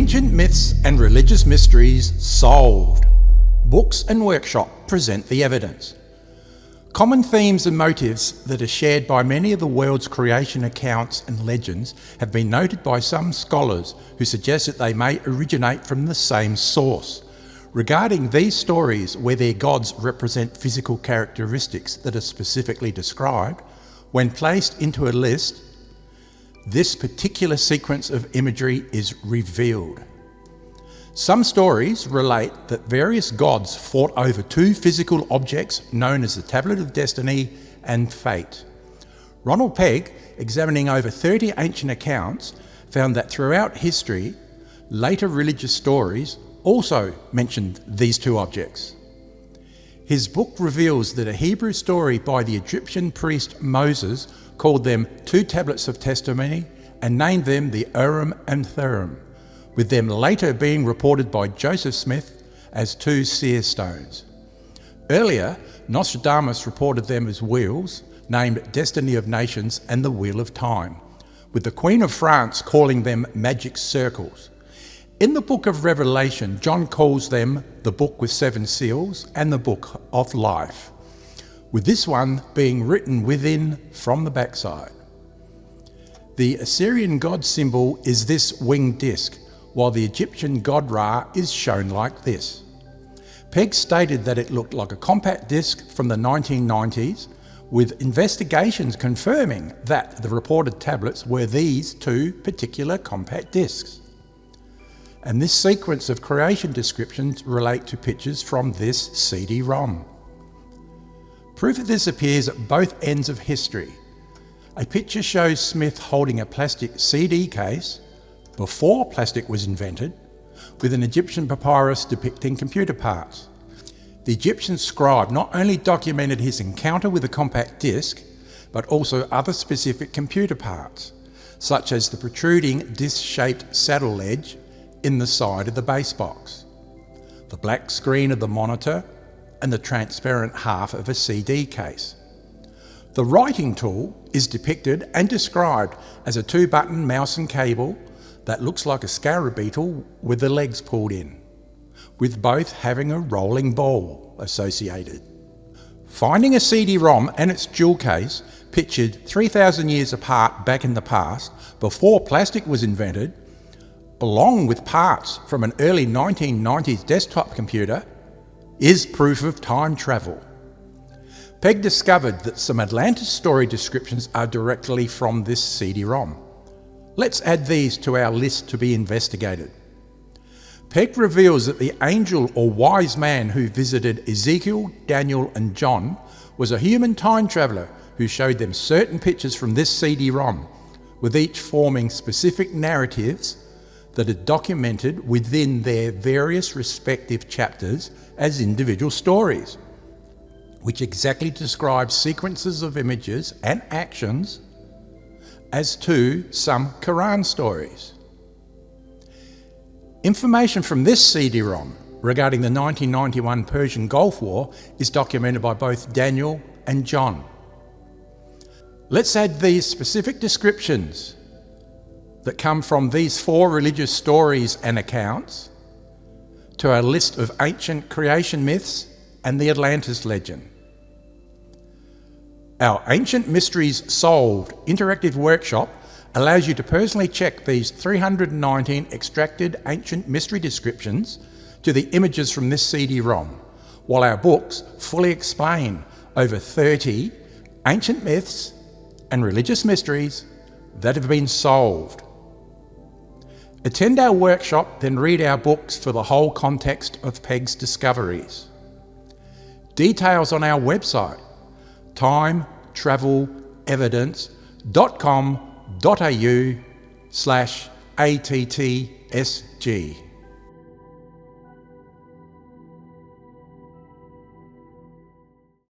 Ancient Myths and Religious Mysteries Solved. Books and Workshop present the evidence. Common themes and motifs that are shared by many of the world's creation accounts and legends have been noted by some scholars who suggest that they may originate from the same source. Regarding these stories where their gods represent physical characteristics that are specifically described, when placed into a list, this particular sequence of imagery is revealed. Some stories relate that various gods fought over two physical objects known as the Tablet of Destiny and Fate. Ronald Pegg, examining over 30 ancient accounts, found that throughout history, later religious stories also mentioned these two objects. His book reveals that a Hebrew story by the Egyptian priest Moses called them two tablets of testimony and named them the Urim and Thummim, with them later being reported by Joseph Smith as two seer stones. Earlier, Nostradamus reported them as wheels, named Destiny of Nations and the Wheel of Time, with the Queen of France calling them magic circles. In the book of Revelation, John calls them the book with seven seals and the book of life, with this one being written within from the backside. The Assyrian god symbol is this winged disc, while the Egyptian god Ra is shown like this. Pegg stated that it looked like a compact disc from the 1990s, with investigations confirming that the reported tablets were these two particular compact discs. And this sequence of creation descriptions relate to pictures from this CD-ROM. Proof of this appears at both ends of history. A picture shows Smith holding a plastic CD case before plastic was invented, with an Egyptian papyrus depicting computer parts. The Egyptian scribe not only documented his encounter with a compact disc, but also other specific computer parts, such as the protruding disc-shaped saddle ledge in the side of the base box, the black screen of the monitor, and the transparent half of a CD case. The writing tool is depicted and described as a two-button mouse and cable that looks like a scarab beetle with the legs pulled in, with both having a rolling ball associated. Finding a CD-ROM and its jewel case pictured 3,000 years apart back in the past, before plastic was invented, along with parts from an early 1990s desktop computer, is proof of time travel. Pegg discovered that some Atlantis story descriptions are directly from this CD-ROM. Let's add these to our list to be investigated. Pegg reveals that the angel or wise man who visited Ezekiel, Daniel and John was a human time traveller who showed them certain pictures from this CD-ROM, with each forming specific narratives that are documented within their various respective chapters as individual stories, which exactly describe sequences of images and actions as to some Quran stories. Information from this CD-ROM regarding the 1991 Persian Gulf War is documented by both Daniel and John. Let's add these specific descriptions that come from these four religious stories and accounts to our list of ancient creation myths and the Atlantis legend. Our Ancient Mysteries Solved interactive workshop allows you to personally check these 319 extracted ancient mystery descriptions to the images from this CD-ROM, while our books fully explain over 30 ancient myths and religious mysteries that have been solved. Attend our workshop, then read our books for the whole context of Pegg's discoveries. Details on our website, timetravelevidence.com.au/ATTSG.